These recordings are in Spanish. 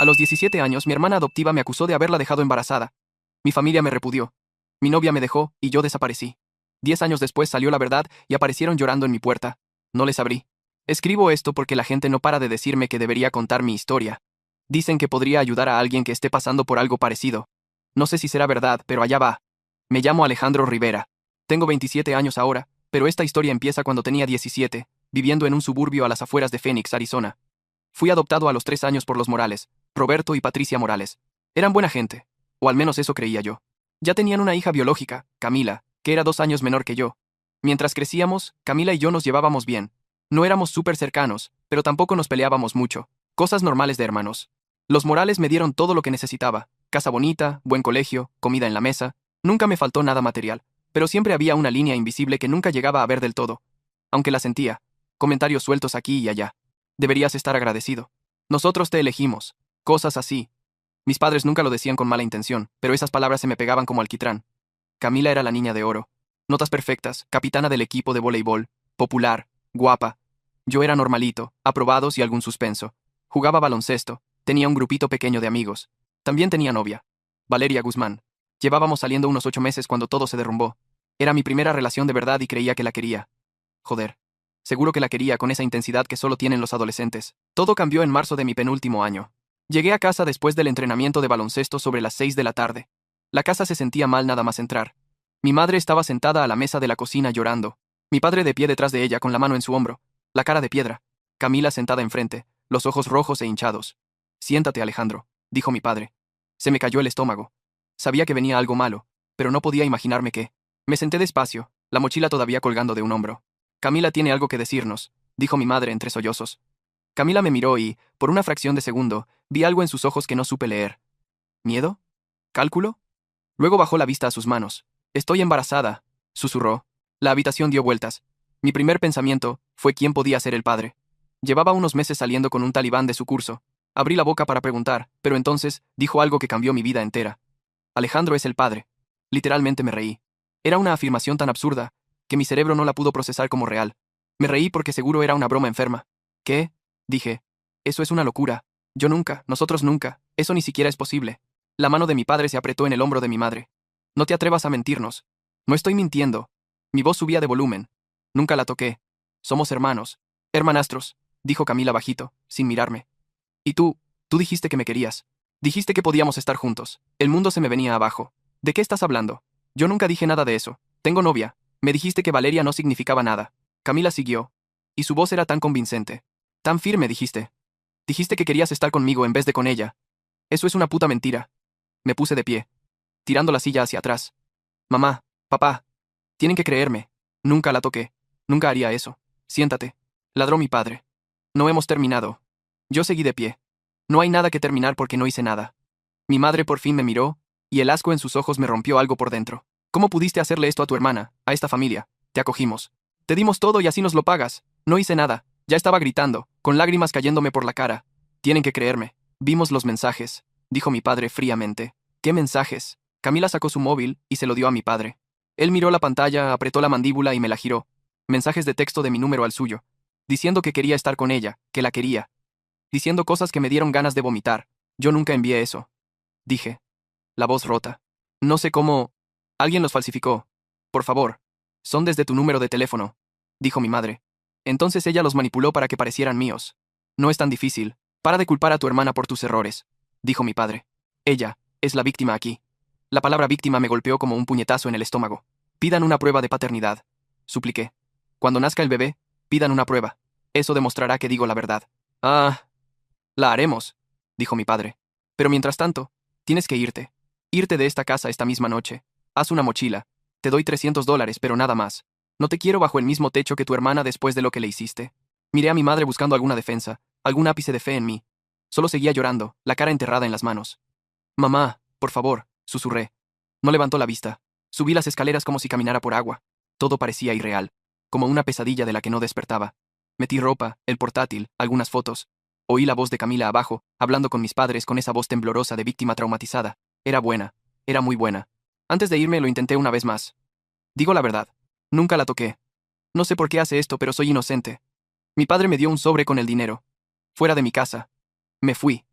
A los 17 años, mi hermana adoptiva me acusó de haberla dejado embarazada. Mi familia me repudió. Mi novia me dejó, y yo desaparecí. 10 años después salió la verdad, y aparecieron llorando en mi puerta. No les abrí. Escribo esto porque la gente no para de decirme que debería contar mi historia. Dicen que podría ayudar a alguien que esté pasando por algo parecido. No sé si será verdad, pero allá va. Me llamo Alejandro Rivera. Tengo 27 años ahora, pero esta historia empieza cuando tenía 17, viviendo en un suburbio a las afueras de Phoenix, Arizona. Fui adoptado a los 3 años por los Morales, Roberto y Patricia Morales. Eran buena gente, o al menos eso creía yo. Ya tenían una hija biológica, Camila, que era 2 años menor que yo. Mientras crecíamos, Camila y yo nos llevábamos bien. No éramos súper cercanos, pero tampoco nos peleábamos mucho. Cosas normales de hermanos. Los Morales me dieron todo lo que necesitaba. Casa bonita, buen colegio, comida en la mesa. Nunca me faltó nada material, pero siempre había una línea invisible que nunca llegaba a ver del todo. Aunque la sentía. Comentarios sueltos aquí y allá. Deberías estar agradecido. Nosotros te elegimos. Cosas así. Mis padres nunca lo decían con mala intención, pero esas palabras se me pegaban como alquitrán. Camila era la niña de oro. Notas perfectas, capitana del equipo de voleibol, popular, guapa. Yo era normalito, aprobados y algún suspenso. Jugaba baloncesto, tenía un grupito pequeño de amigos. También tenía novia. Valeria Guzmán. Llevábamos saliendo unos 8 meses cuando todo se derrumbó. Era mi primera relación de verdad y creía que la quería. Joder. Seguro que la quería con esa intensidad que solo tienen los adolescentes. Todo cambió en marzo de mi penúltimo año. Llegué a casa después del entrenamiento de baloncesto sobre las 6 de la tarde. La casa se sentía mal nada más entrar. Mi madre estaba sentada a la mesa de la cocina llorando. Mi padre de pie detrás de ella con la mano en su hombro. La cara de piedra. Camila sentada enfrente, los ojos rojos e hinchados. Siéntate, Alejandro, dijo mi padre. Se me cayó el estómago. Sabía que venía algo malo, pero no podía imaginarme qué. Me senté despacio, la mochila todavía colgando de un hombro. Camila tiene algo que decirnos, dijo mi madre entre sollozos. Camila me miró y, por una fracción de segundo, vi algo en sus ojos que no supe leer. ¿Miedo? ¿Cálculo? Luego bajó la vista a sus manos. Estoy embarazada, susurró. La habitación dio vueltas. Mi primer pensamiento fue quién podía ser el padre. Llevaba unos meses saliendo con un talibán de su curso. Abrí la boca para preguntar, pero entonces dijo algo que cambió mi vida entera. Alejandro es el padre. Literalmente me reí. Era una afirmación tan absurda que mi cerebro no la pudo procesar como real. Me reí porque seguro era una broma enferma. ¿Qué? Dije. Eso es una locura. Yo nunca, nosotros nunca, eso ni siquiera es posible. La mano de mi padre se apretó en el hombro de mi madre. No te atrevas a mentirnos. No estoy mintiendo. Mi voz subía de volumen. Nunca la toqué. Somos hermanos. Hermanastros, dijo Camila bajito, sin mirarme. Y tú dijiste que me querías. Dijiste que podíamos estar juntos. El mundo se me venía abajo. ¿De qué estás hablando? Yo nunca dije nada de eso. Tengo novia. Me dijiste que Valeria no significaba nada. Camila siguió. Y su voz era tan convincente. Tan firme, dijiste. Dijiste que querías estar conmigo en vez de con ella. Eso es una puta mentira. Me puse de pie, tirando la silla hacia atrás. Mamá, papá, tienen que creerme. Nunca la toqué. Nunca haría eso. Siéntate. Ladró mi padre. No hemos terminado. Yo seguí de pie. No hay nada que terminar porque no hice nada. Mi madre por fin me miró, y el asco en sus ojos me rompió algo por dentro. ¿Cómo pudiste hacerle esto a tu hermana, a esta familia? Te acogimos. Te dimos todo y así nos lo pagas. No hice nada. Ya estaba gritando, con lágrimas cayéndome por la cara. Tienen que creerme. Vimos los mensajes, dijo mi padre fríamente. ¿Qué mensajes? Camila sacó su móvil y se lo dio a mi padre. Él miró la pantalla, apretó la mandíbula y me la giró. Mensajes de texto de mi número al suyo. Diciendo que quería estar con ella, que la quería. Diciendo cosas que me dieron ganas de vomitar. Yo nunca envié eso. Dije. La voz rota. No sé cómo. Alguien los falsificó. Por favor. Son desde tu número de teléfono, dijo mi madre. Entonces ella los manipuló para que parecieran míos. No es tan difícil. Para de culpar a tu hermana por tus errores, dijo mi padre. Ella es la víctima aquí. La palabra víctima me golpeó como un puñetazo en el estómago. Pidan una prueba de paternidad, supliqué. Cuando nazca el bebé, pidan una prueba. Eso demostrará que digo la verdad. Ah, la haremos, dijo mi padre. Pero mientras tanto, tienes que irte. Irte de esta casa esta misma noche. Haz una mochila. Te doy $300, pero nada más. No te quiero bajo el mismo techo que tu hermana después de lo que le hiciste. Miré a mi madre buscando alguna defensa, algún ápice de fe en mí. Solo seguía llorando, la cara enterrada en las manos. Mamá, por favor, susurré. No levantó la vista. Subí las escaleras como si caminara por agua. Todo parecía irreal, como una pesadilla de la que no despertaba. Metí ropa, el portátil, algunas fotos. Oí la voz de Camila abajo, hablando con mis padres con esa voz temblorosa de víctima traumatizada. Era buena, era muy buena. Antes de irme lo intenté una vez más. Digo la verdad. Nunca la toqué. No sé por qué hace esto, pero soy inocente. Mi padre me dio un sobre con el dinero. Fuera de mi casa. Me fui.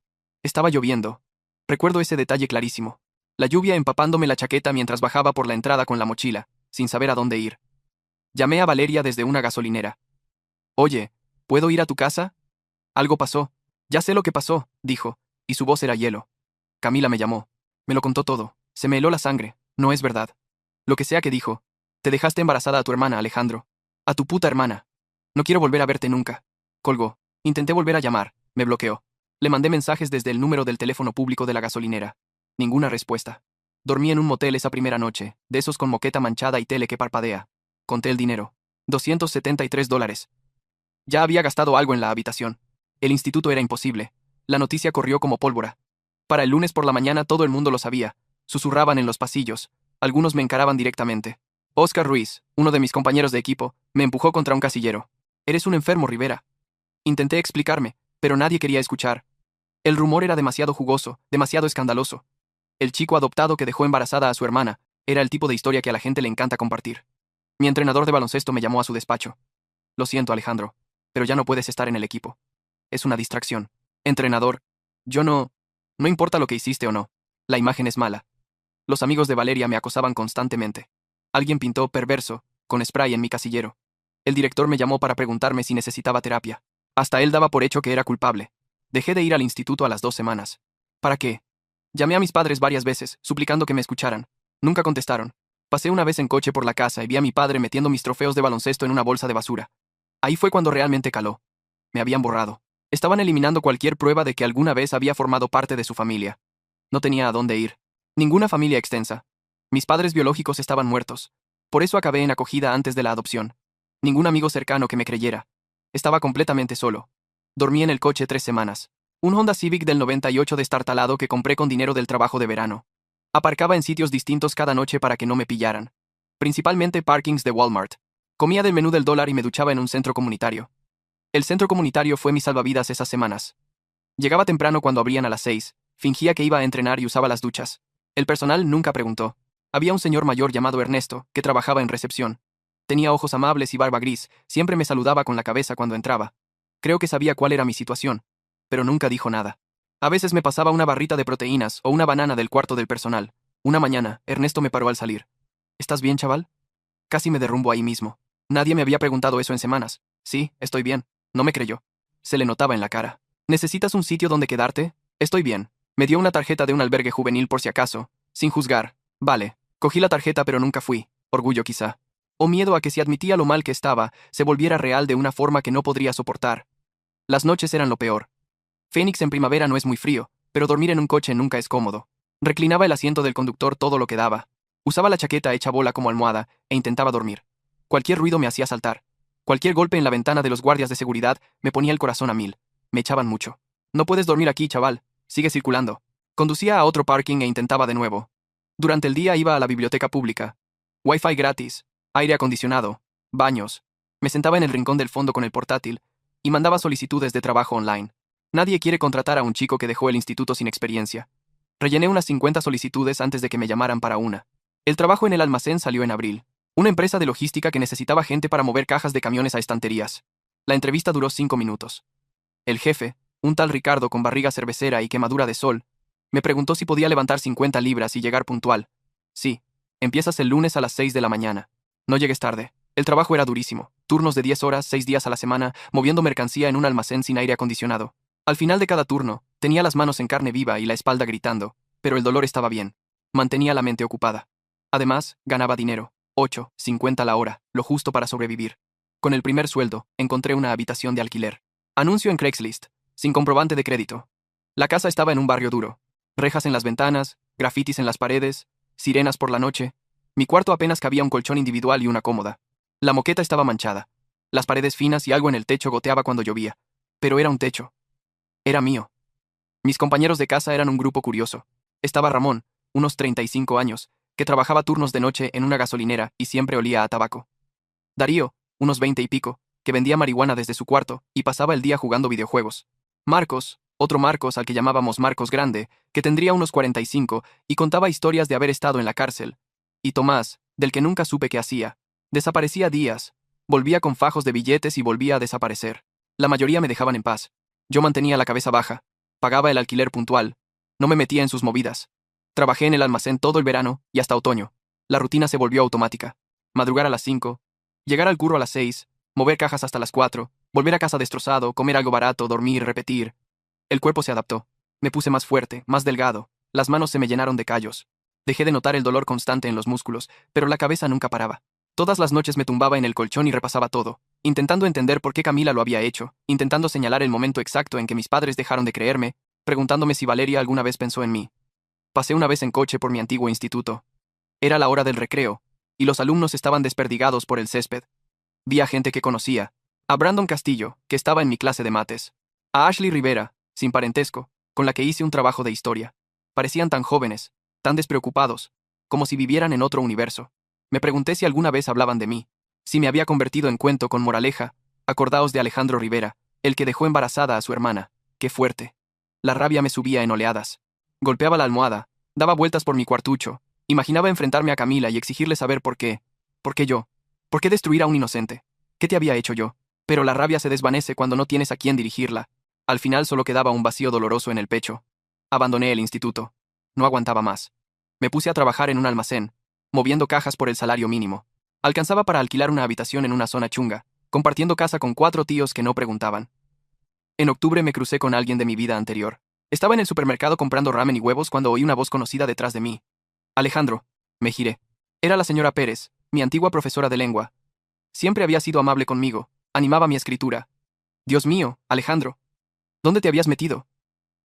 Estaba lloviendo. Recuerdo ese detalle clarísimo. La lluvia empapándome la chaqueta mientras bajaba por la entrada con la mochila, sin saber a dónde ir. Llamé a Valeria desde una gasolinera. Oye, ¿puedo ir a tu casa? Algo pasó. Ya sé lo que pasó, dijo, y su voz era hielo. Camila me llamó. Me lo contó todo. Se me heló la sangre. No es verdad. Lo que sea que dijo. Te dejaste embarazada a tu hermana, Alejandro. A tu puta hermana. No quiero volver a verte nunca. Colgó. Intenté volver a llamar. Me bloqueó. Le mandé mensajes desde el número del teléfono público de la gasolinera. Ninguna respuesta. Dormí en un motel esa primera noche, de esos con moqueta manchada y tele que parpadea. Conté el dinero. $273. Ya había gastado algo en la habitación. El instituto era imposible. La noticia corrió como pólvora. Para el lunes por la mañana todo el mundo lo sabía. Susurraban en los pasillos. Algunos me encaraban directamente. Oscar Ruiz, uno de mis compañeros de equipo, me empujó contra un casillero. Eres un enfermo, Rivera. Intenté explicarme, pero nadie quería escuchar. El rumor era demasiado jugoso, demasiado escandaloso. El chico adoptado que dejó embarazada a su hermana era el tipo de historia que a la gente le encanta compartir. Mi entrenador de baloncesto me llamó a su despacho. Lo siento, Alejandro, pero ya no puedes estar en el equipo. Es una distracción. Entrenador, yo no... No importa lo que hiciste o no. La imagen es mala. Los amigos de Valeria me acosaban constantemente. Alguien pintó perverso, con spray en mi casillero. El director me llamó para preguntarme si necesitaba terapia. Hasta él daba por hecho que era culpable. Dejé de ir al instituto a las 2 semanas. ¿Para qué? Llamé a mis padres varias veces, suplicando que me escucharan. Nunca contestaron. Pasé una vez en coche por la casa y vi a mi padre metiendo mis trofeos de baloncesto en una bolsa de basura. Ahí fue cuando realmente caló. Me habían borrado. Estaban eliminando cualquier prueba de que alguna vez había formado parte de su familia. No tenía a dónde ir. Ninguna familia extensa. Mis padres biológicos estaban muertos. Por eso acabé en acogida antes de la adopción. Ningún amigo cercano que me creyera. Estaba completamente solo. Dormí en el coche 3 semanas. Un Honda Civic del 98 destartalado que compré con dinero del trabajo de verano. Aparcaba en sitios distintos cada noche para que no me pillaran. Principalmente parkings de Walmart. Comía del menú del dólar y me duchaba en un centro comunitario. El centro comunitario fue mi salvavidas esas semanas. Llegaba temprano cuando abrían a las 6, fingía que iba a entrenar y usaba las duchas. El personal nunca preguntó. Había un señor mayor llamado Ernesto, que trabajaba en recepción. Tenía ojos amables y barba gris, siempre me saludaba con la cabeza cuando entraba. Creo que sabía cuál era mi situación, pero nunca dijo nada. A veces me pasaba una barrita de proteínas o una banana del cuarto del personal. Una mañana, Ernesto me paró al salir. ¿Estás bien, chaval? Casi me derrumbo ahí mismo. Nadie me había preguntado eso en semanas. Sí, estoy bien. No me creyó. Se le notaba en la cara. ¿Necesitas un sitio donde quedarte? Estoy bien. Me dio una tarjeta de un albergue juvenil por si acaso, sin juzgar. Vale. Cogí la tarjeta pero nunca fui. Orgullo quizá. O miedo a que si admitía lo mal que estaba, se volviera real de una forma que no podría soportar. Las noches eran lo peor. Phoenix en primavera no es muy frío, pero dormir en un coche nunca es cómodo. Reclinaba el asiento del conductor todo lo que daba. Usaba la chaqueta hecha bola como almohada e intentaba dormir. Cualquier ruido me hacía saltar. Cualquier golpe en la ventana de los guardias de seguridad me ponía el corazón a 1000. Me echaban mucho. No puedes dormir aquí, chaval. Sigue circulando. Conducía a otro parking e intentaba de nuevo. Durante el día iba a la biblioteca pública. Wi-Fi gratis, aire acondicionado, baños. Me sentaba en el rincón del fondo con el portátil y mandaba solicitudes de trabajo online. Nadie quiere contratar a un chico que dejó el instituto sin experiencia. Rellené unas 50 solicitudes antes de que me llamaran para una. El trabajo en el almacén salió en abril. Una empresa de logística que necesitaba gente para mover cajas de camiones a estanterías. La entrevista duró 5 minutos. El jefe, un tal Ricardo con barriga cervecera y quemadura de sol, me preguntó si podía levantar 50 libras y llegar puntual. Sí. Empiezas el lunes a las 6 de la mañana. No llegues tarde. El trabajo era durísimo. Turnos de 10 horas, 6 días a la semana, moviendo mercancía en un almacén sin aire acondicionado. Al final de cada turno, tenía las manos en carne viva y la espalda gritando, pero el dolor estaba bien. Mantenía la mente ocupada. Además, ganaba dinero. 8,50 la hora, lo justo para sobrevivir. Con el primer sueldo, encontré una habitación de alquiler. Anuncio en Craigslist, sin comprobante de crédito. La casa estaba en un barrio duro. Rejas en las ventanas, grafitis en las paredes, sirenas por la noche. Mi cuarto apenas cabía un colchón individual y una cómoda. La moqueta estaba manchada. Las paredes finas y algo en el techo goteaba cuando llovía. Pero era un techo. Era mío. Mis compañeros de casa eran un grupo curioso. Estaba Ramón, unos 35 años, que trabajaba turnos de noche en una gasolinera y siempre olía a tabaco. Darío, unos 20 y pico, que vendía marihuana desde su cuarto y pasaba el día jugando videojuegos. Marcos, otro Marcos al que llamábamos Marcos Grande, que tendría unos 45 y contaba historias de haber estado en la cárcel. Y Tomás, del que nunca supe qué hacía. Desaparecía días, volvía con fajos de billetes y volvía a desaparecer. La mayoría me dejaban en paz. Yo mantenía la cabeza baja. Pagaba el alquiler puntual. No me metía en sus movidas. Trabajé en el almacén todo el verano y hasta otoño. La rutina se volvió automática. Madrugar a las 5, llegar al curro a las 6, mover cajas hasta las 4, volver a casa destrozado, comer algo barato, dormir, repetir. El cuerpo se adaptó. Me puse más fuerte, más delgado. Las manos se me llenaron de callos. Dejé de notar el dolor constante en los músculos, pero la cabeza nunca paraba. Todas las noches me tumbaba en el colchón y repasaba todo, intentando entender por qué Camila lo había hecho, intentando señalar el momento exacto en que mis padres dejaron de creerme, preguntándome si Valeria alguna vez pensó en mí. Pasé una vez en coche por mi antiguo instituto. Era la hora del recreo, y los alumnos estaban desperdigados por el césped. Vi a gente que conocía, a Brandon Castillo, que estaba en mi clase de mates, a Ashley Rivera, sin parentesco, con la que hice un trabajo de historia. Parecían tan jóvenes, tan despreocupados, como si vivieran en otro universo. Me pregunté si alguna vez hablaban de mí, si me había convertido en cuento con moraleja. Acordaos de Alejandro Rivera, el que dejó embarazada a su hermana. Qué fuerte. La rabia me subía en oleadas. Golpeaba la almohada, daba vueltas por mi cuartucho, imaginaba enfrentarme a Camila y exigirle saber por qué. ¿Por qué yo? ¿Por qué destruir a un inocente? ¿Qué te había hecho yo? Pero la rabia se desvanece cuando no tienes a quién dirigirla. Al final solo quedaba un vacío doloroso en el pecho. Abandoné el instituto. No aguantaba más. Me puse a trabajar en un almacén, moviendo cajas por el salario mínimo. Alcanzaba para alquilar una habitación en una zona chunga, compartiendo casa con 4 tíos que no preguntaban. En octubre me crucé con alguien de mi vida anterior. Estaba en el supermercado comprando ramen y huevos cuando oí una voz conocida detrás de mí. Alejandro. Me giré. Era la señora Pérez, mi antigua profesora de lengua. Siempre había sido amable conmigo, animaba mi escritura. Dios mío, Alejandro. ¿Dónde te habías metido?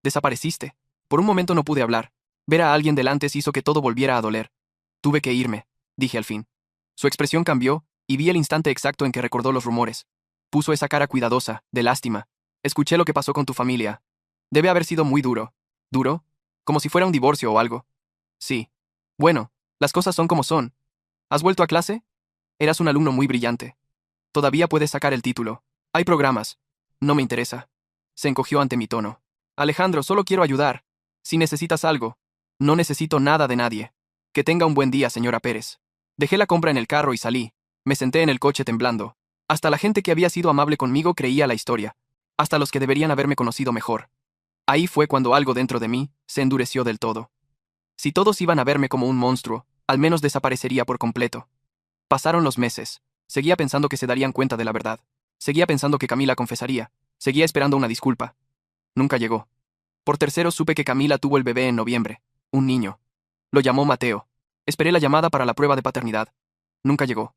Desapareciste. Por un momento no pude hablar. Ver a alguien delante hizo que todo volviera a doler. Tuve que irme, dije al fin. Su expresión cambió, y vi el instante exacto en que recordó los rumores. Puso esa cara cuidadosa, de lástima. Escuché lo que pasó con tu familia. Debe haber sido muy duro. ¿Duro? Como si fuera un divorcio o algo. Sí. Bueno, las cosas son como son. ¿Has vuelto a clase? Eras un alumno muy brillante. Todavía puedes sacar el título. Hay programas. No me interesa. Se encogió ante mi tono. Alejandro, solo quiero ayudar. Si necesitas algo. No necesito nada de nadie. Que tenga un buen día, señora Pérez. Dejé la compra en el carro y salí. Me senté en el coche temblando. Hasta la gente que había sido amable conmigo creía la historia. Hasta los que deberían haberme conocido mejor. Ahí fue cuando algo dentro de mí se endureció del todo. Si todos iban a verme como un monstruo, al menos desaparecería por completo. Pasaron los meses. Seguía pensando que se darían cuenta de la verdad. Seguía pensando que Camila confesaría. Seguía esperando una disculpa. Nunca llegó. Por tercero supe que Camila tuvo el bebé en noviembre. Un niño. Lo llamó Mateo. Esperé la llamada para la prueba de paternidad. Nunca llegó.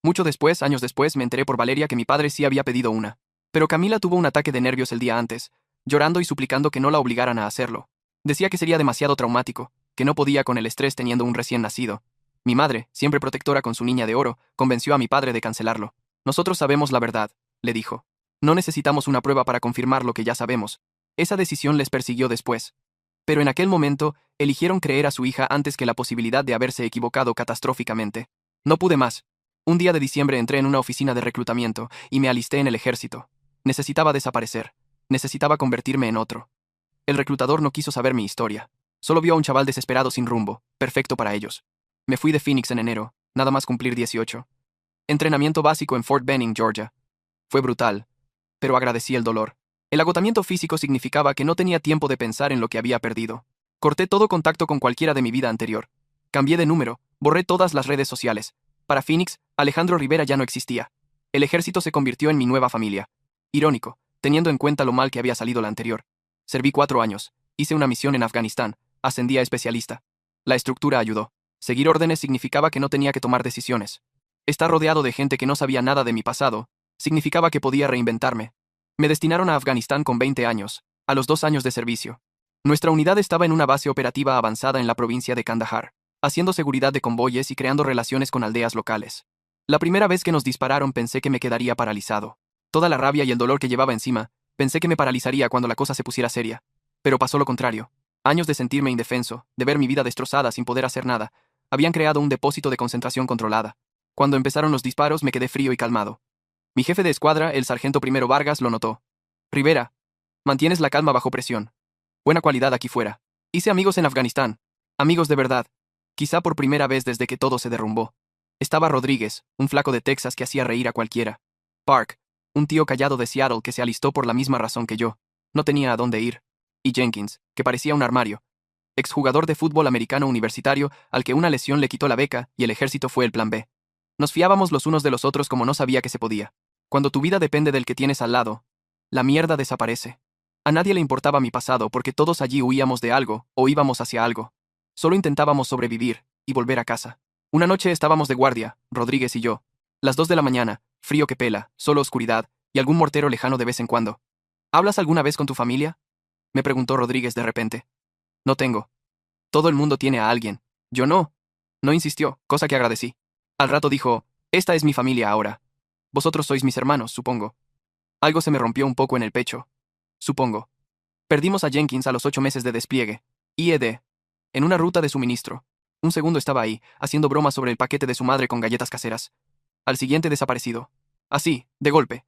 Mucho después, años después, me enteré por Valeria que mi padre sí había pedido una. Pero Camila tuvo un ataque de nervios el día antes, llorando y suplicando que no la obligaran a hacerlo. Decía que sería demasiado traumático, que no podía con el estrés teniendo un recién nacido. Mi madre, siempre protectora con su niña de oro, convenció a mi padre de cancelarlo. Nosotros sabemos la verdad, le dijo. No necesitamos una prueba para confirmar lo que ya sabemos. Esa decisión les persiguió después. Pero en aquel momento, eligieron creer a su hija antes que la posibilidad de haberse equivocado catastróficamente. No pude más. Un día de diciembre entré en una oficina de reclutamiento y me alisté en el ejército. Necesitaba desaparecer. Necesitaba convertirme en otro. El reclutador no quiso saber mi historia. Solo vio a un chaval desesperado sin rumbo, perfecto para ellos. Me fui de Phoenix en enero, nada más cumplir 18. Entrenamiento básico en Fort Benning, Georgia. Fue brutal, pero agradecí el dolor. El agotamiento físico significaba que no tenía tiempo de pensar en lo que había perdido. Corté todo contacto con cualquiera de mi vida anterior. Cambié de número, borré todas las redes sociales. Para Phoenix, Alejandro Rivera ya no existía. El ejército se convirtió en mi nueva familia. Irónico, teniendo en cuenta lo mal que había salido la anterior. Serví 4 años, hice una misión en Afganistán, ascendí a especialista. La estructura ayudó. Seguir órdenes significaba que no tenía que tomar decisiones. Estar rodeado de gente que no sabía nada de mi pasado, significaba que podía reinventarme. Me destinaron a Afganistán con 20 años, a los 2 años de servicio. Nuestra unidad estaba en una base operativa avanzada en la provincia de Kandahar, haciendo seguridad de convoyes y creando relaciones con aldeas locales. La primera vez que nos dispararon pensé que me quedaría paralizado. Toda la rabia y el dolor que llevaba encima, pensé que me paralizaría cuando la cosa se pusiera seria. Pero pasó lo contrario. Años de sentirme indefenso, de ver mi vida destrozada sin poder hacer nada, habían creado un depósito de concentración controlada. Cuando empezaron los disparos me quedé frío y calmado. Mi jefe de escuadra, el sargento primero Vargas, lo notó. Rivera, mantienes la calma bajo presión. Buena cualidad aquí fuera. Hice amigos en Afganistán. Amigos de verdad. Quizá por primera vez desde que todo se derrumbó. Estaba Rodríguez, un flaco de Texas que hacía reír a cualquiera. Park, un tío callado de Seattle que se alistó por la misma razón que yo. No tenía a dónde ir. y Jenkins, que parecía un armario. Exjugador de fútbol americano universitario al que una lesión le quitó la beca y el ejército fue el plan B. Nos fiábamos los unos de los otros como no sabía que se podía. Cuando tu vida depende del que tienes al lado, la mierda desaparece. A nadie le importaba mi pasado porque todos allí huíamos de algo o íbamos hacia algo. Solo intentábamos sobrevivir y volver a casa. Una noche estábamos de guardia, Rodríguez y yo. Las 2 de la mañana, frío que pela, solo oscuridad y algún mortero lejano de vez en cuando. ¿Hablas alguna vez con tu familia?, me preguntó Rodríguez de repente. No tengo. Todo el mundo tiene a alguien. Yo no. No insistió, cosa que agradecí. Al rato dijo, esta es mi familia ahora. Vosotros sois mis hermanos, supongo. Algo se me rompió un poco en el pecho. Supongo. Perdimos a Jenkins a los 8 meses de despliegue. IED. En una ruta de suministro. Un segundo estaba ahí, haciendo bromas sobre el paquete de su madre con galletas caseras. Al siguiente desaparecido. Así, de golpe.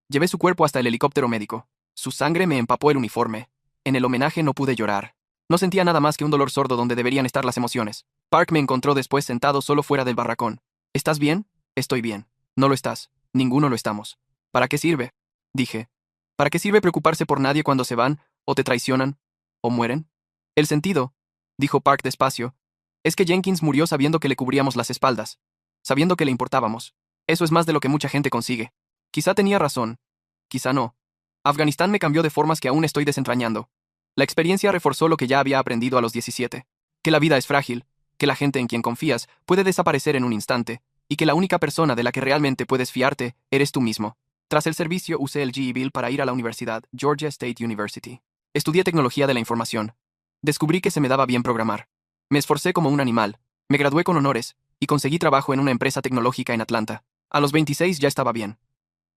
Llevé su cuerpo hasta el helicóptero médico. Su sangre me empapó el uniforme. En el homenaje no pude llorar. No sentía nada más que un dolor sordo donde deberían estar las emociones. Park me encontró después sentado solo fuera del barracón. ¿Estás bien? Estoy bien. No lo estás. Ninguno lo estamos. ¿Para qué sirve?, dije. ¿Para qué sirve preocuparse por nadie cuando se van, o te traicionan, o mueren? El sentido, dijo Park despacio, es que Jenkins murió sabiendo que le cubríamos las espaldas, sabiendo que le importábamos. Eso es más de lo que mucha gente consigue. Quizá tenía razón. Quizá no. Afganistán me cambió de formas que aún estoy desentrañando. La experiencia reforzó lo que ya había aprendido a los 17. Que la vida es frágil, que la gente en quien confías puede desaparecer en un instante, y que la única persona de la que realmente puedes fiarte eres tú mismo. Tras el servicio usé el GE Bill para ir a la universidad, Georgia State University. Estudié tecnología de la información. Descubrí que se me daba bien programar. Me esforcé como un animal, me gradué con honores, y conseguí trabajo en una empresa tecnológica en Atlanta. A los 26 ya estaba bien.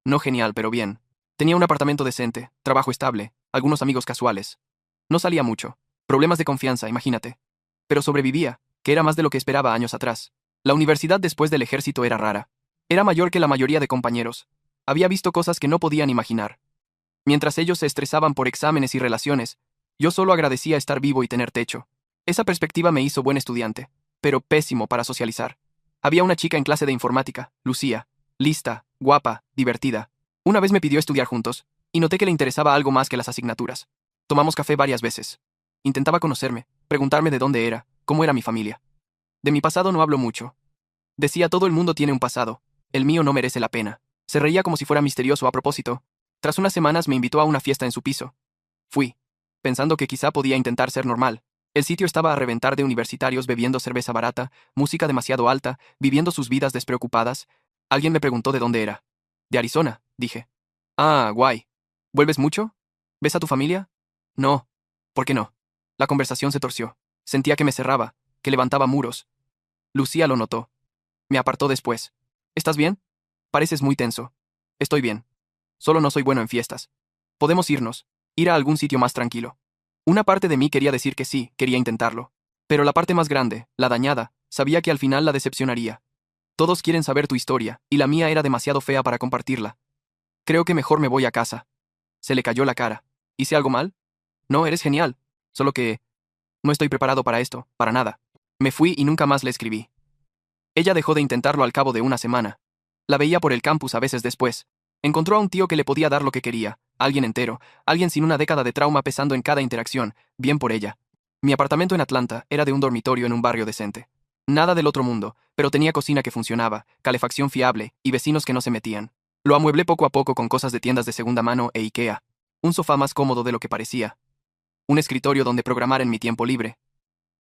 No genial, pero bien. Tenía un apartamento decente, trabajo estable, algunos amigos casuales. No salía mucho. Problemas de confianza, imagínate. Pero sobrevivía, que era más de lo que esperaba años atrás. La universidad después del ejército era rara. Era mayor que la mayoría de compañeros. Había visto cosas que no podían imaginar. Mientras ellos se estresaban por exámenes y relaciones, yo solo agradecía estar vivo y tener techo. Esa perspectiva me hizo buen estudiante, pero pésimo para socializar. Había una chica en clase de informática, Lucía, lista, guapa, divertida. Una vez me pidió estudiar juntos, y noté que le interesaba algo más que las asignaturas. Tomamos café varias veces. Intentaba conocerme, preguntarme de dónde era, cómo era mi familia. De mi pasado no hablo mucho. Decía todo el mundo tiene un pasado, el mío no merece la pena. Se reía como si fuera misterioso a propósito. Tras unas semanas me invitó a una fiesta en su piso. Fui, pensando que quizá podía intentar ser normal. El sitio estaba a reventar de universitarios bebiendo cerveza barata, música demasiado alta, viviendo sus vidas despreocupadas. Alguien me preguntó de dónde era. De Arizona, dije. Ah, guay. ¿Vuelves mucho? ¿Ves a tu familia? No. ¿Por qué no? La conversación se torció. Sentía que me cerraba, que levantaba muros. Lucía lo notó. Me apartó después. ¿Estás bien? Pareces muy tenso. Estoy bien. Solo no soy bueno en fiestas. Podemos irnos, ir a algún sitio más tranquilo. Una parte de mí quería decir que sí, quería intentarlo. Pero la parte más grande, la dañada, sabía que al final la decepcionaría. Todos quieren saber tu historia, y la mía era demasiado fea para compartirla. Creo que mejor me voy a casa. Se le cayó la cara. ¿Hice algo mal? No, eres genial. Solo que... no estoy preparado para esto, para nada. Me fui y nunca más le escribí. Ella dejó de intentarlo al cabo de una semana. La veía por el campus a veces después. Encontró a un tío que le podía dar lo que quería, alguien entero, alguien sin una década de trauma pesando en cada interacción, bien por ella. Mi apartamento en Atlanta era de un dormitorio en un barrio decente. Nada del otro mundo, pero tenía cocina que funcionaba, calefacción fiable y vecinos que no se metían. Lo amueblé poco a poco con cosas de tiendas de segunda mano e IKEA. Un sofá más cómodo de lo que parecía. Un escritorio donde programar en mi tiempo libre.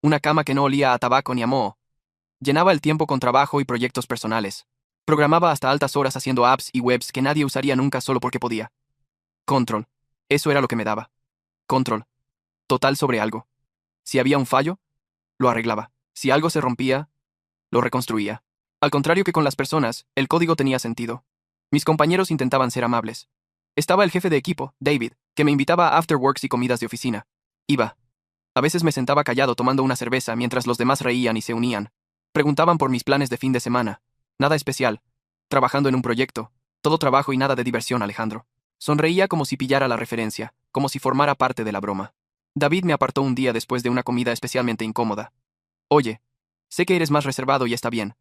Una cama que no olía a tabaco ni a moho. Llenaba el tiempo con trabajo y proyectos personales. Programaba hasta altas horas haciendo apps y webs que nadie usaría nunca solo porque podía. Control. Eso era lo que me daba. Control. Total sobre algo. Si había un fallo, lo arreglaba. Si algo se rompía, lo reconstruía. Al contrario que con las personas, el código tenía sentido. Mis compañeros intentaban ser amables. Estaba el jefe de equipo, David, que me invitaba a afterworks y comidas de oficina. Iba. A veces me sentaba callado tomando una cerveza mientras los demás reían y se unían. Preguntaban por mis planes de fin de semana. Nada especial. Trabajando en un proyecto. Todo trabajo y nada de diversión, Alejandro. Sonreía como si pillara la referencia, como si formara parte de la broma. David me apartó un día después de una comida especialmente incómoda. Oye, sé que eres más reservado y está bien.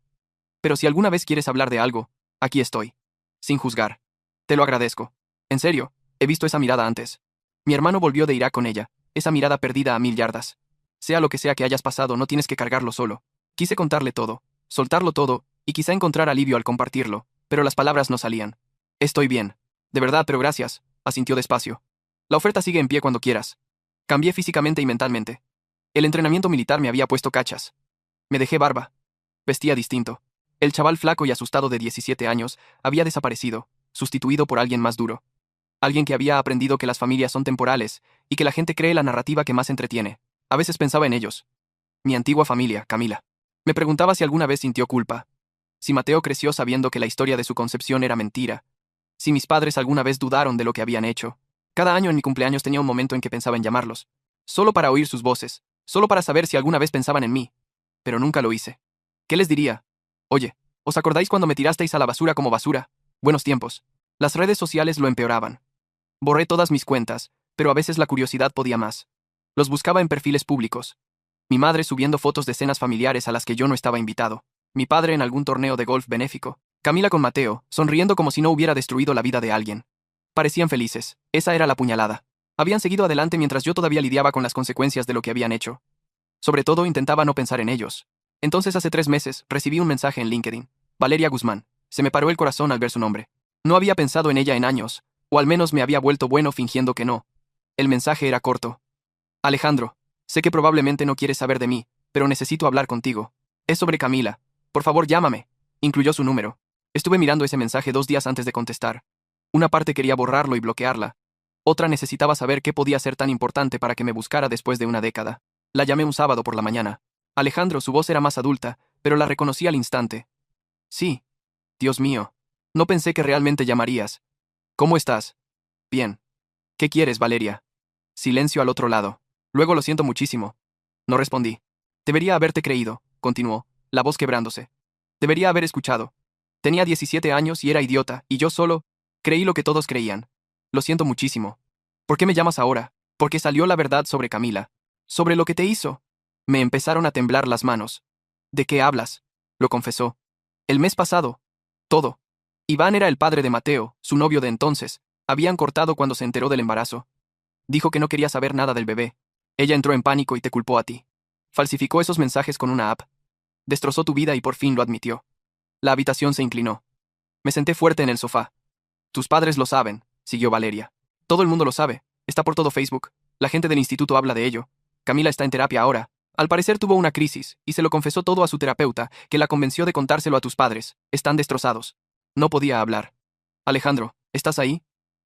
Pero si alguna vez quieres hablar de algo, aquí estoy. Sin juzgar. Te lo agradezco. En serio, he visto esa mirada antes. Mi hermano volvió de Irak con ella. esa mirada perdida a 1000 yardas. Sea lo que sea que hayas pasado, no tienes que cargarlo solo. Quise contarle todo, soltarlo todo, y quizá encontrar alivio al compartirlo, pero las palabras no salían. Estoy bien. De verdad, pero gracias, asintió despacio. La oferta sigue en pie cuando quieras. Cambié físicamente y mentalmente. El entrenamiento militar me había puesto cachas. Me dejé barba. Vestía distinto. El chaval flaco y asustado de 17 años había desaparecido, sustituido por alguien más duro. Alguien que había aprendido que las familias son temporales y que la gente cree la narrativa que más entretiene. A veces pensaba en ellos. Mi antigua familia, Camila. Me preguntaba si alguna vez sintió culpa. Si Mateo creció sabiendo que la historia de su concepción era mentira. Si mis padres alguna vez dudaron de lo que habían hecho. Cada año en mi cumpleaños tenía un momento en que pensaba en llamarlos. Solo para oír sus voces. Solo para saber si alguna vez pensaban en mí. Pero nunca lo hice. ¿Qué les diría? Oye, ¿os acordáis cuando me tirasteis a la basura como basura? Buenos tiempos. Las redes sociales lo empeoraban. Borré todas mis cuentas, pero a veces la curiosidad podía más. Los buscaba en perfiles públicos. Mi madre subiendo fotos de cenas familiares a las que yo no estaba invitado. Mi padre en algún torneo de golf benéfico. Camila con Mateo, sonriendo como si no hubiera destruido la vida de alguien. Parecían felices. Esa era la puñalada. Habían seguido adelante mientras yo todavía lidiaba con las consecuencias de lo que habían hecho. Sobre todo intentaba no pensar en ellos. Entonces hace 3 meses recibí un mensaje en LinkedIn. Valeria Guzmán. Se me paró el corazón al ver su nombre. No había pensado en ella en años, o al menos me había vuelto bueno fingiendo que no. El mensaje era corto. Alejandro, sé que probablemente no quieres saber de mí, pero necesito hablar contigo. Es sobre Camila. Por favor, llámame. Incluyó su número. Estuve mirando ese mensaje 2 días antes de contestar. Una parte quería borrarlo y bloquearla. Otra necesitaba saber qué podía ser tan importante para que me buscara después de una década. La llamé un sábado por la mañana. Alejandro, su voz era más adulta, pero la reconocí al instante. Sí. Dios mío. No pensé que realmente llamarías. ¿Cómo estás? Bien. ¿Qué quieres, Valeria? Silencio al otro lado. Luego lo siento muchísimo. No respondí. Debería haberte creído, continuó, la voz quebrándose. Debería haber escuchado. Tenía 17 años y era idiota, y yo solo creí lo que todos creían. Lo siento muchísimo. ¿Por qué me llamas ahora? Porque salió la verdad sobre Camila. Sobre lo que te hizo. Me empezaron a temblar las manos. ¿De qué hablas? Lo confesó. El mes pasado. Todo. Iván era el padre de Mateo, su novio de entonces. Habían cortado cuando se enteró del embarazo. Dijo que no quería saber nada del bebé. Ella entró en pánico y te culpó a ti. Falsificó esos mensajes con una app. Destrozó tu vida y por fin lo admitió. La habitación se inclinó. Me senté fuerte en el sofá. Tus padres lo saben, siguió Valeria. Todo el mundo lo sabe. Está por todo Facebook. La gente del instituto habla de ello. Camila está en terapia ahora. Al parecer tuvo una crisis, y se lo confesó todo a su terapeuta, que la convenció de contárselo a tus padres. Están destrozados. No podía hablar. Alejandro, ¿estás ahí?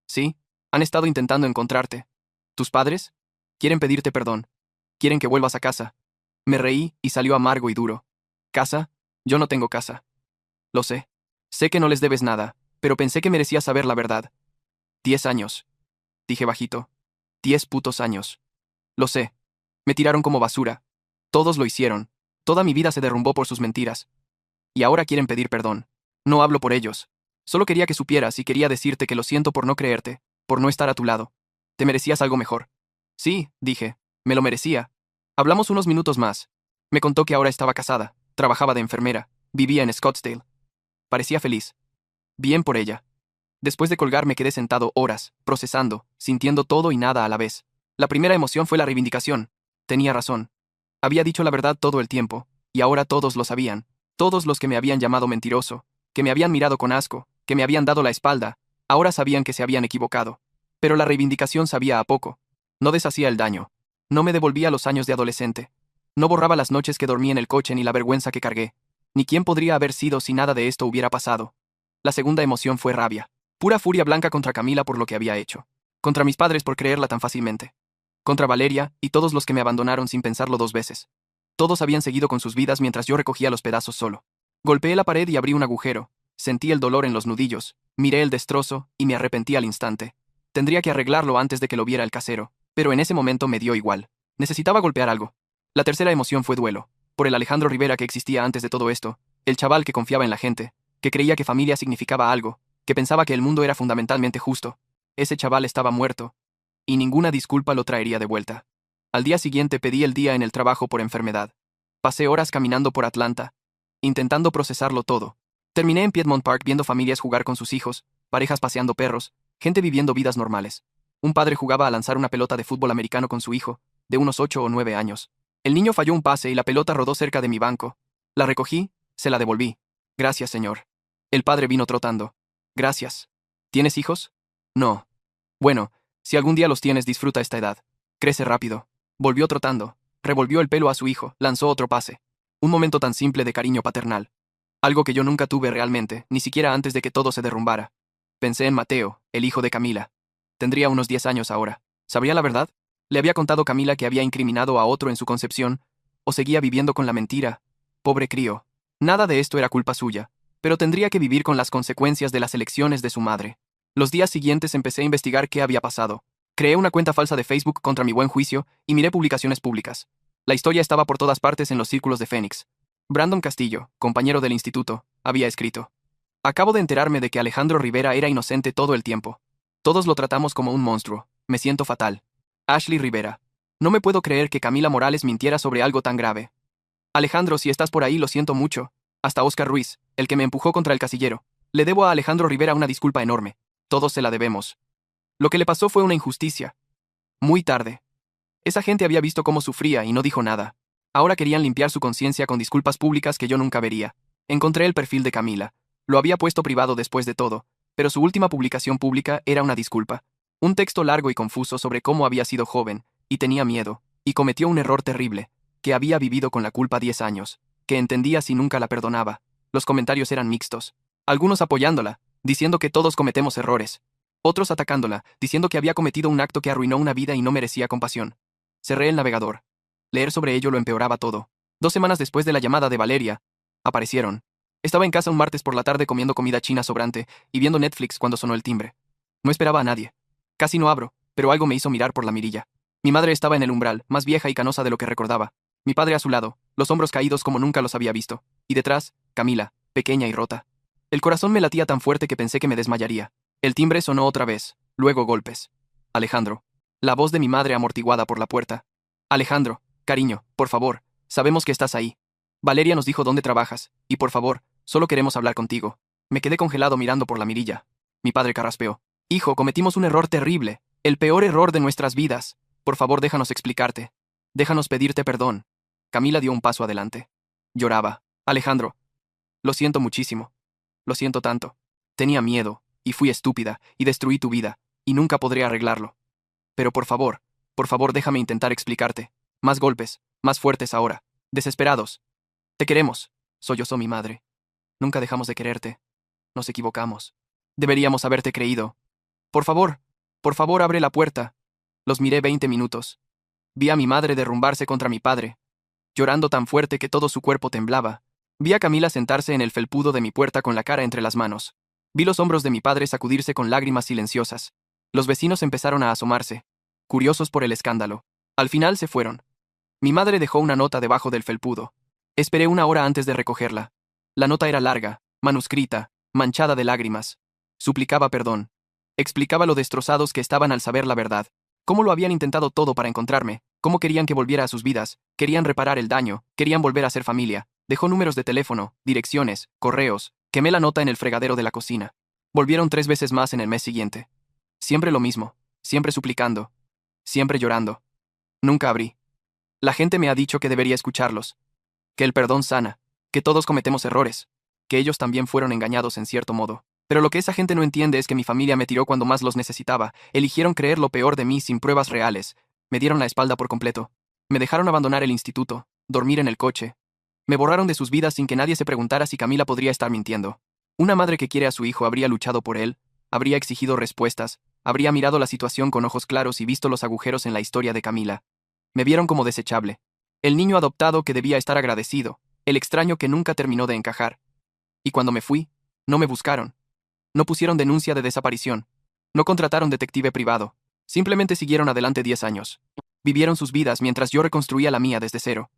Sí. Han estado intentando encontrarte. ¿Tus padres? Quieren pedirte perdón. Quieren que vuelvas a casa. Me reí y salió amargo y duro. ¿Casa? Yo no tengo casa. Lo sé. Sé que no les debes nada, pero pensé que merecías saber la verdad. 10 años. Dije bajito. 10 putos años. Lo sé. Me tiraron como basura. Todos lo hicieron. Toda mi vida se derrumbó por sus mentiras. Y ahora quieren pedir perdón. No hablo por ellos. Solo quería que supieras y quería decirte que lo siento por no creerte, por no estar a tu lado. Te merecías algo mejor. Sí, dije. Me lo merecía. Hablamos unos minutos más. Me contó que ahora estaba casada, trabajaba de enfermera, vivía en Scottsdale. Parecía feliz. Bien por ella. Después de colgar me quedé sentado horas, procesando, sintiendo todo y nada a la vez. La primera emoción fue la reivindicación. Tenía razón. Había dicho la verdad todo el tiempo, y ahora todos lo sabían. Todos los que me habían llamado mentiroso, que me habían mirado con asco, que me habían dado la espalda, ahora sabían que se habían equivocado. Pero la reivindicación sabía a poco. No deshacía el daño. No me devolvía los años de adolescente. No borraba las noches que dormí en el coche ni la vergüenza que cargué. Ni quién podría haber sido si nada de esto hubiera pasado. La segunda emoción fue rabia. Pura furia blanca contra Camila por lo que había hecho. Contra mis padres por creerla tan fácilmente. Contra Valeria y todos los que me abandonaron sin pensarlo 2 veces. Todos habían seguido con sus vidas mientras yo recogía los pedazos solo. Golpeé la pared y abrí un agujero. Sentí el dolor en los nudillos, miré el destrozo y me arrepentí al instante. Tendría que arreglarlo antes de que lo viera el casero, pero en ese momento me dio igual. Necesitaba golpear algo. La tercera emoción fue duelo. Por el Alejandro Rivera que existía antes de todo esto, el chaval que confiaba en la gente, que creía que familia significaba algo, que pensaba que el mundo era fundamentalmente justo. Ese chaval estaba muerto. Y ninguna disculpa lo traería de vuelta. Al día siguiente pedí el día en el trabajo por enfermedad. Pasé horas caminando por Atlanta, intentando procesarlo todo. Terminé en Piedmont Park viendo familias jugar con sus hijos, parejas paseando perros, gente viviendo vidas normales. Un padre jugaba a lanzar una pelota de fútbol americano con su hijo, de unos 8 o 9 años. El niño falló un pase y la pelota rodó cerca de mi banco. La recogí, se la devolví. Gracias, señor. El padre vino trotando. Gracias. ¿Tienes hijos? No. Bueno, si algún día los tienes, disfruta esta edad. Crece rápido. Volvió trotando. Revolvió el pelo a su hijo, lanzó otro pase. Un momento tan simple de cariño paternal. Algo que yo nunca tuve realmente, ni siquiera antes de que todo se derrumbara. Pensé en Mateo, el hijo de Camila. Tendría unos 10 años ahora. ¿Sabría la verdad? ¿Le había contado Camila que había incriminado a otro en su concepción? ¿O seguía viviendo con la mentira? Pobre crío. Nada de esto era culpa suya, pero tendría que vivir con las consecuencias de las elecciones de su madre. Los días siguientes empecé a investigar qué había pasado. Creé una cuenta falsa de Facebook contra mi buen juicio y miré publicaciones públicas. La historia estaba por todas partes en los círculos de Phoenix. Brandon Castillo, compañero del instituto, había escrito: acabo de enterarme de que Alejandro Rivera era inocente todo el tiempo. Todos lo tratamos como un monstruo. Me siento fatal. Ashley Rivera. No me puedo creer que Camila Morales mintiera sobre algo tan grave. Alejandro, si estás por ahí, lo siento mucho. Hasta Oscar Ruiz, el que me empujó contra el casillero. Le debo a Alejandro Rivera una disculpa enorme. Todos se la debemos. Lo que le pasó fue una injusticia. Muy tarde. Esa gente había visto cómo sufría y no dijo nada. Ahora querían limpiar su conciencia con disculpas públicas que yo nunca vería. Encontré el perfil de Camila. Lo había puesto privado después de todo, pero su última publicación pública era una disculpa. Un texto largo y confuso sobre cómo había sido joven, y tenía miedo, y cometió un error terrible, que había vivido con la culpa 10 años, que entendía si nunca la perdonaba. Los comentarios eran mixtos. Algunos apoyándola, diciendo que todos cometemos errores. Otros atacándola, diciendo que había cometido un acto que arruinó una vida y no merecía compasión. Cerré el navegador. Leer sobre ello lo empeoraba todo. 2 semanas después de la llamada de Valeria, aparecieron. Estaba en casa un martes por la tarde comiendo comida china sobrante y viendo Netflix cuando sonó el timbre. No esperaba a nadie. Casi no abro, pero algo me hizo mirar por la mirilla. Mi madre estaba en el umbral, más vieja y canosa de lo que recordaba. Mi padre a su lado, los hombros caídos como nunca los había visto. Y detrás, Camila, pequeña y rota. El corazón me latía tan fuerte que pensé que me desmayaría. El timbre sonó otra vez, luego golpes. Alejandro. La voz de mi madre amortiguada por la puerta. Alejandro, cariño, por favor, sabemos que estás ahí. Valeria nos dijo dónde trabajas, y por favor, solo queremos hablar contigo. Me quedé congelado mirando por la mirilla. Mi padre carraspeó. Hijo, cometimos un error terrible, el peor error de nuestras vidas. Por favor, déjanos explicarte. Déjanos pedirte perdón. Camila dio un paso adelante. Lloraba. Alejandro. Lo siento muchísimo. Lo siento tanto. Tenía miedo, y fui estúpida, y destruí tu vida, y nunca podré arreglarlo. Pero por favor, déjame intentar explicarte. Más golpes, más fuertes ahora. Desesperados. Te queremos, sollozó mi madre. Nunca dejamos de quererte. Nos equivocamos. Deberíamos haberte creído. Por favor, abre la puerta. Los miré 20 minutos. Vi a mi madre derrumbarse contra mi padre, llorando tan fuerte que todo su cuerpo temblaba. Vi a Camila sentarse en el felpudo de mi puerta con la cara entre las manos. Vi los hombros de mi padre sacudirse con lágrimas silenciosas. Los vecinos empezaron a asomarse, curiosos por el escándalo. Al final se fueron. Mi madre dejó una nota debajo del felpudo. Esperé 1 hora antes de recogerla. La nota era larga, manuscrita, manchada de lágrimas. Suplicaba perdón. Explicaba lo destrozados que estaban al saber la verdad. Cómo lo habían intentado todo para encontrarme, cómo querían que volviera a sus vidas, querían reparar el daño, querían volver a ser familia. Dejó números de teléfono, direcciones, correos. Quemé la nota en el fregadero de la cocina. Volvieron 3 veces más en el mes siguiente. Siempre lo mismo, siempre suplicando, siempre llorando. Nunca abrí. La gente me ha dicho que debería escucharlos. Que el perdón sana, que todos cometemos errores, que ellos también fueron engañados en cierto modo. Pero lo que esa gente no entiende es que mi familia me tiró cuando más los necesitaba, eligieron creer lo peor de mí sin pruebas reales, me dieron la espalda por completo, me dejaron abandonar el instituto, dormir en el coche. Me borraron de sus vidas sin que nadie se preguntara si Camila podría estar mintiendo. Una madre que quiere a su hijo habría luchado por él, habría exigido respuestas, habría mirado la situación con ojos claros y visto los agujeros en la historia de Camila. Me vieron como desechable. El niño adoptado que debía estar agradecido, el extraño que nunca terminó de encajar. Y cuando me fui, no me buscaron. No pusieron denuncia de desaparición. No contrataron detective privado. Simplemente siguieron adelante 10 años. Vivieron sus vidas mientras yo reconstruía la mía desde cero.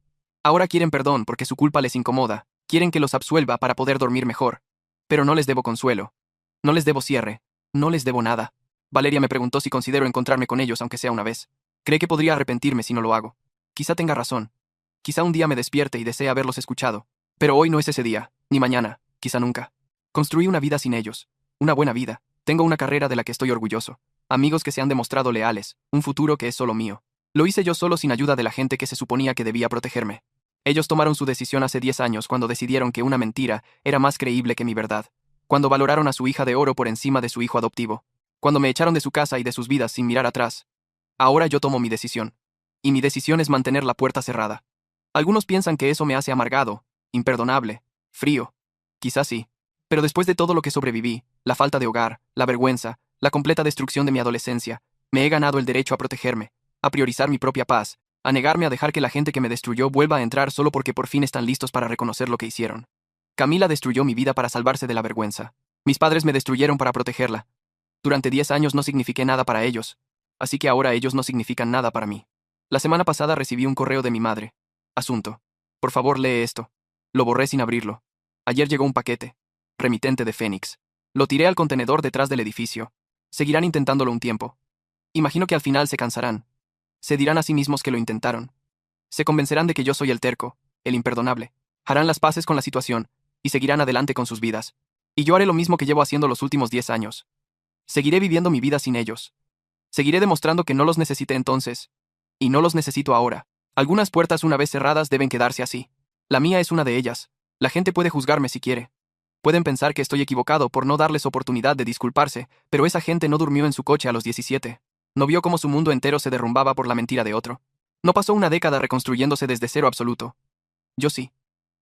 Ahora quieren perdón porque su culpa les incomoda. Quieren que los absuelva para poder dormir mejor. Pero no les debo consuelo. No les debo cierre. No les debo nada. Valeria me preguntó si considero encontrarme con ellos aunque sea una vez. Cree que podría arrepentirme si no lo hago. Quizá tenga razón. Quizá un día me despierte y desee haberlos escuchado. Pero hoy no es ese día, ni mañana, quizá nunca. Construí una vida sin ellos. Una buena vida. Tengo una carrera de la que estoy orgulloso. amigos que se han demostrado leales, un futuro que es solo mío. Lo hice yo solo sin ayuda de la gente que se suponía que debía protegerme. Ellos tomaron su decisión hace 10 años cuando decidieron que una mentira era más creíble que mi verdad. Cuando valoraron a su hija de oro por encima de su hijo adoptivo. Cuando me echaron de su casa y de sus vidas sin mirar atrás. Ahora yo tomo mi decisión. Y mi decisión es mantener la puerta cerrada. Algunos piensan que eso me hace amargado, imperdonable, frío. Quizás sí. Pero después de todo lo que sobreviví, la falta de hogar, la vergüenza, la completa destrucción de mi adolescencia, me he ganado el derecho a protegerme, a priorizar mi propia paz, a negarme a dejar que la gente que me destruyó vuelva a entrar solo porque por fin están listos para reconocer lo que hicieron. Camila destruyó mi vida para salvarse de la vergüenza. Mis padres me destruyeron para protegerla. Durante 10 años no signifiqué nada para ellos, así que ahora ellos no significan nada para mí. La semana pasada recibí un correo de mi madre. Asunto. Por favor, lee esto. Lo borré sin abrirlo. Ayer llegó un paquete. Remitente de Fénix. Lo tiré al contenedor detrás del edificio. Seguirán intentándolo un tiempo. Imagino que al final se cansarán. Se dirán a sí mismos que lo intentaron. Se convencerán de que yo soy el terco, el imperdonable. Harán las paces con la situación, y seguirán adelante con sus vidas. Y yo haré lo mismo que llevo haciendo los últimos 10 años. Seguiré viviendo mi vida sin ellos. Seguiré demostrando que no los necesité entonces. Y no los necesito ahora. Algunas puertas una vez cerradas deben quedarse así. La mía es una de ellas. La gente puede juzgarme si quiere. Pueden pensar que estoy equivocado por no darles oportunidad de disculparse, pero esa gente no durmió en su coche a los 17. No vio cómo su mundo entero se derrumbaba por la mentira de otro. No pasó una década reconstruyéndose desde cero absoluto. Yo sí.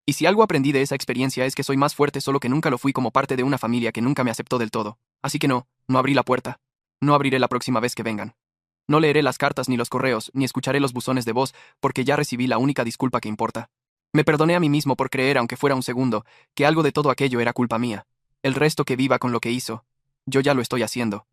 Y si algo aprendí de esa experiencia es que soy más fuerte solo que nunca lo fui como parte de una familia que nunca me aceptó del todo. Así que no abrí la puerta. No abriré la próxima vez que vengan. No leeré las cartas ni los correos, ni escucharé los buzones de voz, porque ya recibí la única disculpa que importa. Me perdoné a mí mismo por creer, aunque fuera un segundo, que algo de todo aquello era culpa mía. El resto que viva con lo que hizo. Yo ya lo estoy haciendo.